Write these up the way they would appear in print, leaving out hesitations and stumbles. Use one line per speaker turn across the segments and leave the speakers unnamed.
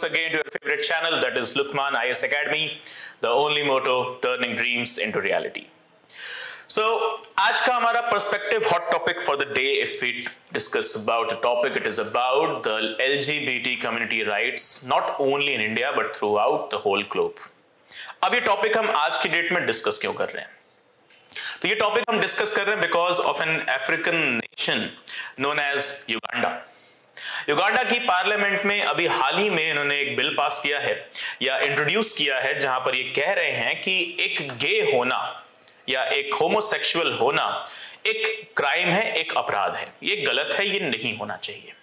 once again to your favorite channel, that is LUkmaan IAS Academy, the only motto turning dreams into reality. So, आज का हमारा perspective hot topic for the day, if we discuss about the topic, it is about the LGBT community rights, not only in India but throughout the whole globe. अब ये topic हम आज की date में discuss क्यों कर रहे हैं? तो ये टॉपिक हम डिस्कस कर रहे हैं because of an African nation known as Uganda. Uganda की पार्लियामेंट में अभी हाल ही में इन्होंने एक बिल पास किया है या इंट्रोड्यूस किया है जहां पर ये कह रहे हैं कि एक गे होना या एक होमोसेक्सुअल होना एक क्राइम है, एक अपराध है, ये गलत है, ये नहीं होना चाहिए।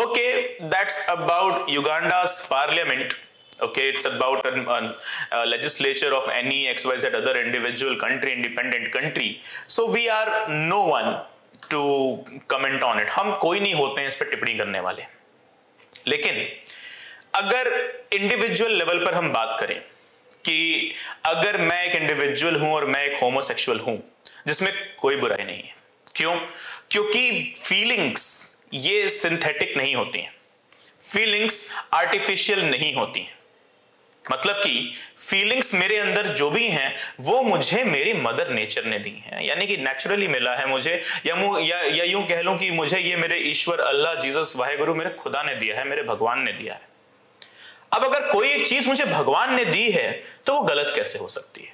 Okay, that's about Uganda's parliament. Okay, it's about a legislature of any XYZ other individual country, independent country. So we are no one to comment on it. हम कोई नहीं होते हैं इस पर टिप्पणी करने वाले। लेकिन अगर इंडिविजुअल लेवल पर हम बात करें कि अगर मैं एक इंडिविजुअल हूं और मैं एक होमोसेक्सुअल हूं, जिसमें कोई बुराई नहीं है। क्यों? क्योंकि फीलिंग्स ये सिंथेटिक नहीं होती हैं, फीलिंग्स आर्टिफिशियल नहीं होती हैं। मतलब कि फीलिंग्स मेरे अंदर जो भी हैं वो मुझे मेरी मदर नेचर ने दी हैं, यानी कि नेचुरली मिला है मुझे, या यूं कह लूं कि मुझे ये मेरे ईश्वर अल्लाह जीसस वाहेगुरु मेरे खुदा ने दिया है, मेरे भगवान ने दिया है। अब अगर कोई एक चीज मुझे भगवान ने दी है तो वो गलत कैसे हो सकती है?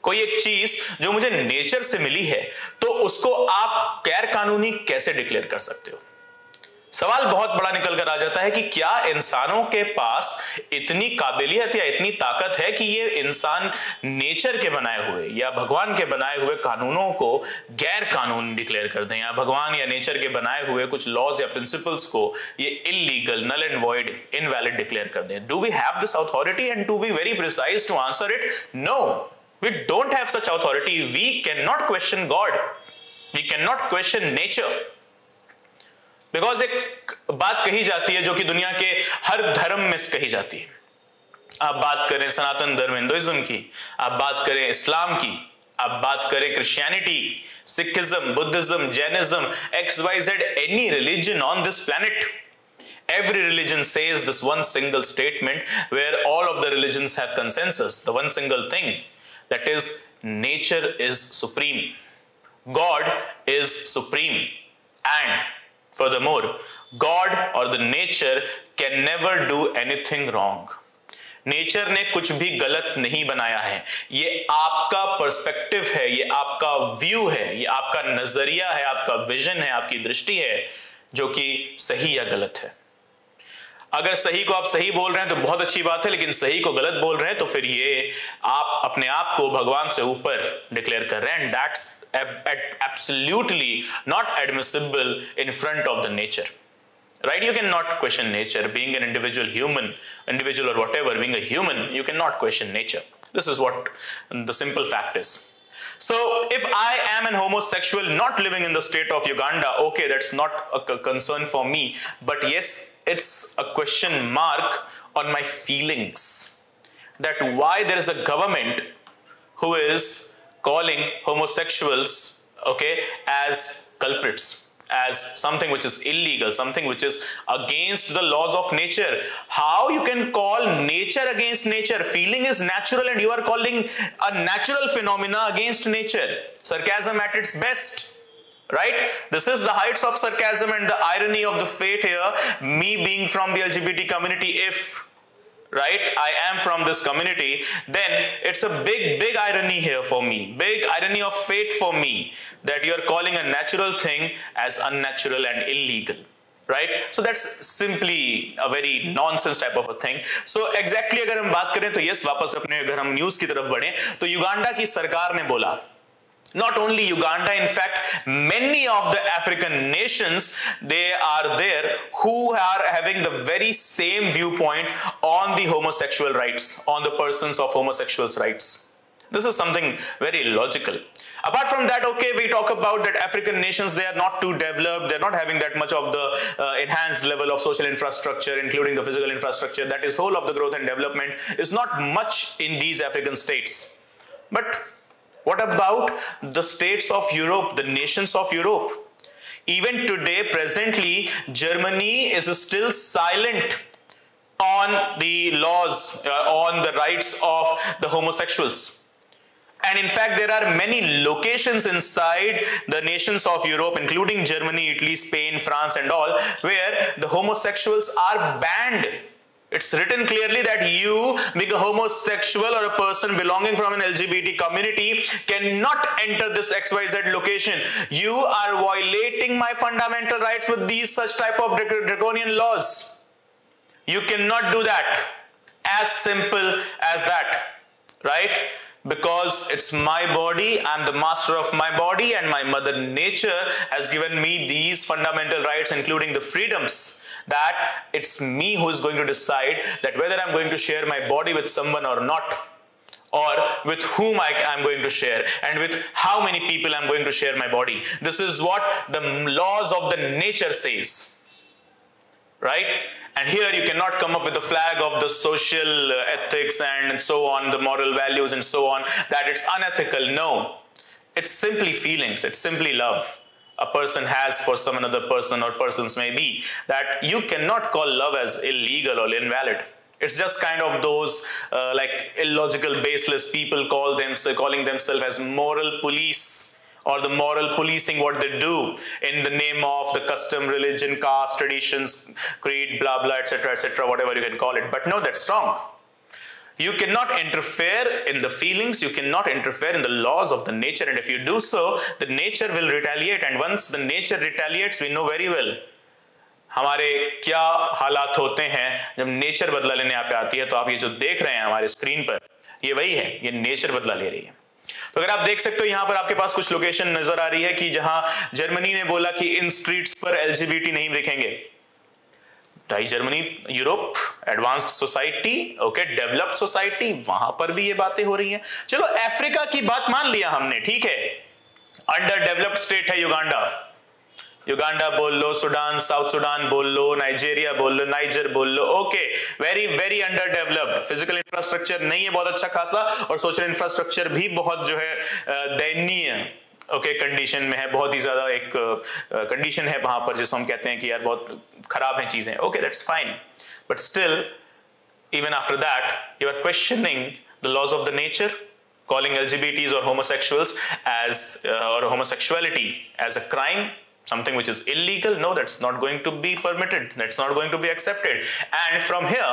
कोई एक चीज जो मुझे नेचर से मिली है तो उसको आप गैर कानूनी कैसे डिक्लेयर कर सकते हो? सवाल बहुत बड़ा निकल कर आ जाता है कि क्या इंसानों के पास इतनी काबिलियत या इतनी ताकत है कि ये इंसान नेचर के बनाए हुए या भगवान के बनाए हुए कानूनों को गैर कानूनी डिक्लेयर कर दें, या भगवान या नेचर के बनाए हुए कुछ लॉज या प्रिंसिपल्स को ये illegal, null and void, invalid declare कर दें? Do we have this authority? And to be very precise to answer it, no, we don't have such authority. We can not question God, we can not question nature. Because एक बात कही जाती है जो कि दुनिया के हर धर्म में कही जाती है। आप बात करें सनातन धर्म हिंदुइज्म की, आप बात करें इस्लाम की, आप बात करें Christianity, Sikhism, Buddhism, Jainism, XYZ, any religion on this planet, every religion says this one single statement where all of the religions have consensus, the one single thing, that is nature is supreme, God is supreme, and furthermore, God or the nature can never do anything wrong. Nature ने कुछ भी गलत नहीं बनाया है, ये आपका perspective है, ये आपका व्यू है, ये आपका नजरिया है, आपका विजन है, आपकी दृष्टि है जो कि सही या गलत है। अगर सही को आप सही बोल रहे हैं तो बहुत अच्छी बात है, लेकिन सही को गलत बोल रहे हैं तो फिर ये आप अपने आप को भगवान से ऊपर डिक्लेयर कर रहे हैं। That's absolutely not admissible in front of the nature, right? You cannot question nature. Being an individual or whatever, being a human, you cannot question nature. This is what the simple fact is. So if I am an homosexual not living in the state of Uganda, okay, that's not a concern for me, but yes, it's a question mark on my feelings, that why there is a government who is calling homosexuals, okay, as culprits, as something which is illegal, something which is against the laws of nature. How you can call nature against nature? Feeling is natural and you are calling a natural phenomena against nature. Sarcasm at its best, right? This is the heights of sarcasm and the irony of the fate here. Me being from the LGBT community, if right, I am from this community, then it's a big irony here for me, big irony of fate for me, that you are calling a natural thing as unnatural and illegal, right? So that's simply a very nonsense type of a thing. So exactly अगर हम बात करें तो yes, वापस अपने अगर हम news की तरफ बढ़ें तो युगांडा की सरकार ने बोला, not only Uganda, in fact many of the African nations, they are there who are having the very same viewpoint on the homosexual rights, on the persons of homosexuals rights. This is something very logical. Apart from that, okay, we talk about that African nations, they are not too developed, they're not having that much of the enhanced level of social infrastructure, including the physical infrastructure, that is whole of the growth and development is not much in these African states. But what about the states of Europe, the nations of Europe? Even today, presently, Germany is still silent on the laws, on the rights of the homosexuals. And in fact, there are many locations inside the nations of Europe, including Germany, Italy, Spain, France and all, where the homosexuals are banned. It's written clearly that you, being a homosexual or a person belonging from an LGBT community, cannot enter this XYZ location. You are violating my fundamental rights with these such type of draconian laws. You cannot do that. As simple as that, right? Because it's my body, I'm the master of my body, and my mother nature has given me these fundamental rights, including the freedoms, that it's me who is going to decide that whether I'm going to share my body with someone or not, or with whom I'm going to share, and with how many people I'm going to share my body. This is what the laws of the nature says, right? And here you cannot come up with the flag of the social ethics and so on, the moral values and so on, that it's unethical. No, it's simply feelings. It's simply love a person has for some another person or persons may be, that you cannot call love as illegal or invalid. It's just kind of those like illogical, baseless people calling themselves as moral police, or the moral policing what they do in the name of the custom, religion, caste, traditions, creed, blah, blah, etc., whatever you can call it. But no, that's wrong. You cannot interfere in the feelings, you cannot interfere in the laws of the nature, and if you do so, the nature will retaliate, and once the nature retaliates, we know very well हमारे क्या हालात होते हैं जब nature बदला लेने यहाँ पे आती है। तो आप ये जो देख रहे हैं हमारे स्क्रीन पर, ये वही है, ये नेचर बदला ले रही है। तो अगर आप देख सकते हो यहाँ पर आपके पास कुछ लोकेशन नजर आ रही है कि जहां जर्मनी ने बोला कि इन स्ट्रीट्स पर LGBT नहीं दिखेंगे। Germany, Europe, advanced society, okay, developed society, वहां पर भी ये बातें हो रही हैं। चलो अफ्रीका की बात मान लिया हमने, ठीक है, अंडर डेवलप्ड स्टेट है युगांडा, युगांडा बोल लो, सुडान, साउथ सुडान बोल लो, नाइजीरिया बोल लो, नाइजर बोल लो, okay, very very under developed, physical infrastructure नहीं है बहुत अच्छा खासा, और सोशल इंफ्रास्ट्रक्चर भी बहुत जो है दयनीय ओके कंडीशन में है, बहुत ही ज्यादा एक कंडीशन है वहां पर जिसको हम कहते हैं कि यार बहुत खराब हैं चीजें। Okay, that's fine, but still even after that you are questioning the laws of the nature, calling LGBTs or homosexuals as or homosexuality as a crime, something which is illegal. No, that's not going to be permitted, that's not going to be accepted. And from here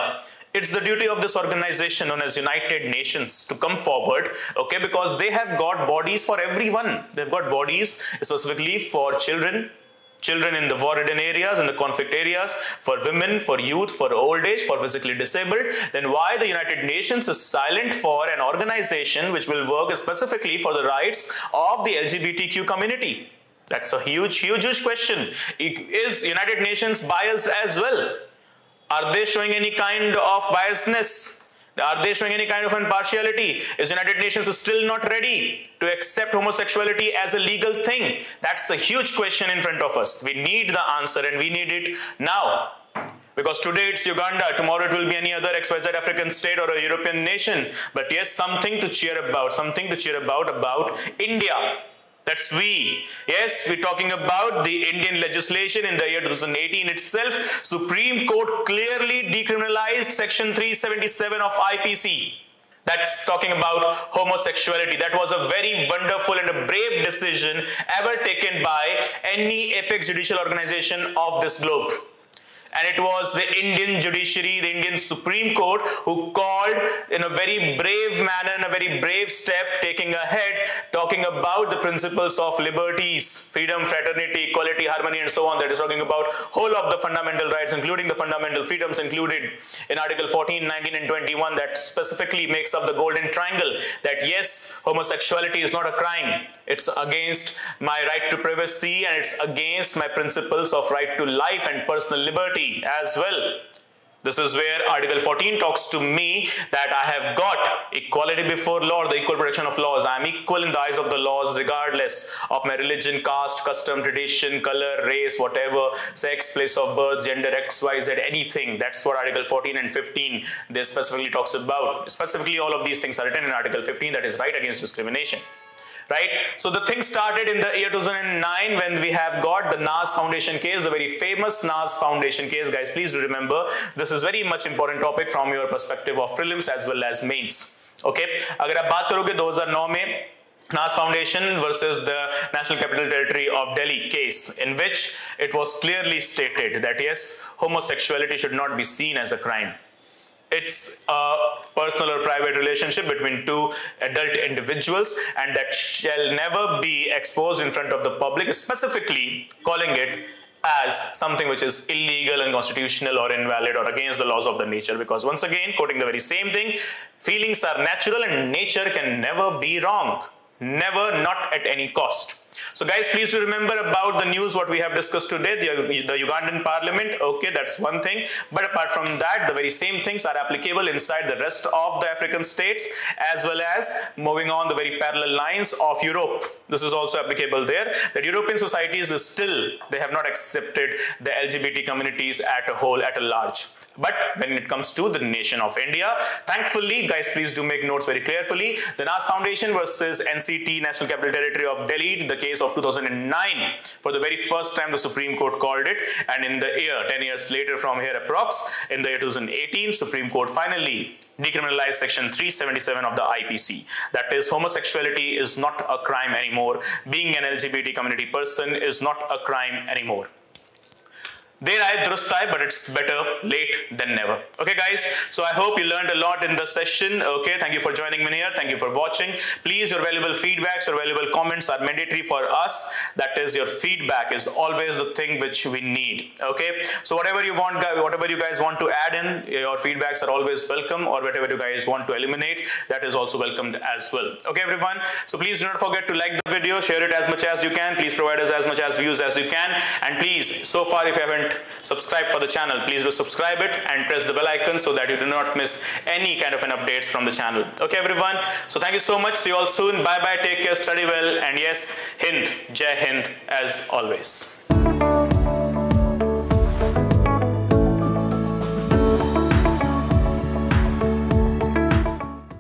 it's the duty of this organization known as United Nations to come forward, okay, because they have got bodies for everyone. They've got bodies specifically for children in the war-ridden areas, in the conflict areas, for women, for youth, for old age, for physically disabled. Then why the United Nations is silent for an organization which will work specifically for the rights of the LGBTQ community? That's a huge question. Is United Nations biased as well? Are they showing any kind of biasness? Are they showing any kind of impartiality? Is United Nations still not ready to accept homosexuality as a legal thing? That's a huge question in front of us. We need the answer, and we need it now. Because today it's Uganda, tomorrow it will be any other XYZ African state or a European nation. But yes, something to cheer about India. That's we. Yes, we're talking about the Indian legislation in the year 2018 itself. Supreme Court clearly decriminalized Section 377 of IPC. That's talking about homosexuality. That was a very wonderful and a brave decision ever taken by any apex judicial organization of this globe. And it was the Indian judiciary, the Indian Supreme Court, who called in a very brave manner, in a very brave step, taking ahead, talking about the principles of liberties, freedom, fraternity, equality, harmony, and so on. That is talking about whole of the fundamental rights, including the fundamental freedoms included in Article 14, 19, and 21, that specifically makes up the golden triangle, that yes, homosexuality is not a crime. It's against my right to privacy, and it's against my principles of right to life and personal liberty as well. This is where Article 14 talks to me that I have got equality before law, the equal protection of laws. I am equal in the eyes of the laws regardless of my religion, caste, custom, tradition, color, race, whatever, sex, place of birth, gender, XYZ, anything. That's what Article 14 and 15 this specifically talks about. Specifically, all of these things are written in Article 15, that is right against discrimination. right? So the thing started in the year 2009 when we have got the Naz Foundation case, the very famous Naz Foundation case. Guys, please remember, this is very much important topic from your perspective of prelims as well as mains. Okay, अगर आप बात करोगे 2009 में Naz Foundation versus the National Capital Territory of Delhi case, in which it was clearly stated that yes, homosexuality should not be seen as a crime. It's a personal or private relationship between two adult individuals, and that shall never be exposed in front of the public, specifically calling it as something which is illegal, unconstitutional, or invalid, or against the laws of the nature. Because once again, quoting the very same thing, feelings are natural and nature can never be wrong. Never, not at any cost. So guys, please do remember about the news what we have discussed today, the Ugandan parliament. Okay, that's one thing. But apart from that, the very same things are applicable inside the rest of the African states, as well as moving on the very parallel lines of Europe. This is also applicable there. That European societies is still, they have not accepted the LGBT communities at a whole, at a large. But when it comes to the nation of India, thankfully, guys, please do make notes very carefully. The Naz Foundation versus NCT, National Capital Territory of Delhi, the case of 2009, for the very first time the Supreme Court called it, and in the year, 10 years later from here approx, in the year 2018, Supreme Court finally decriminalized section 377 of the IPC. That is, homosexuality is not a crime anymore. Being an LGBT community person is not a crime anymore. Der aaye durust aaye, but it's better late than never. Okay guys, so I hope you learned a lot in the session. Okay, thank you for joining me here. Thank you for watching. Please, your valuable feedbacks, your valuable comments are mandatory for us. That is, your feedback is always the thing which we need. Okay, so whatever you want, whatever you guys want to add in, your feedbacks are always welcome, or whatever you guys want to eliminate, that is also welcomed as well. Okay everyone, so please do not forget to like the video, share it as much as you can. Please provide us as much as views as you can, and please, so far if you haven't subscribe for the channel, please do subscribe it and press the bell icon so that you do not miss any kind of an updates from the channel. Okay everyone, so thank you so much. See you all soon. Bye bye, take care, study well, and yes, Hind, Jai Hind as always.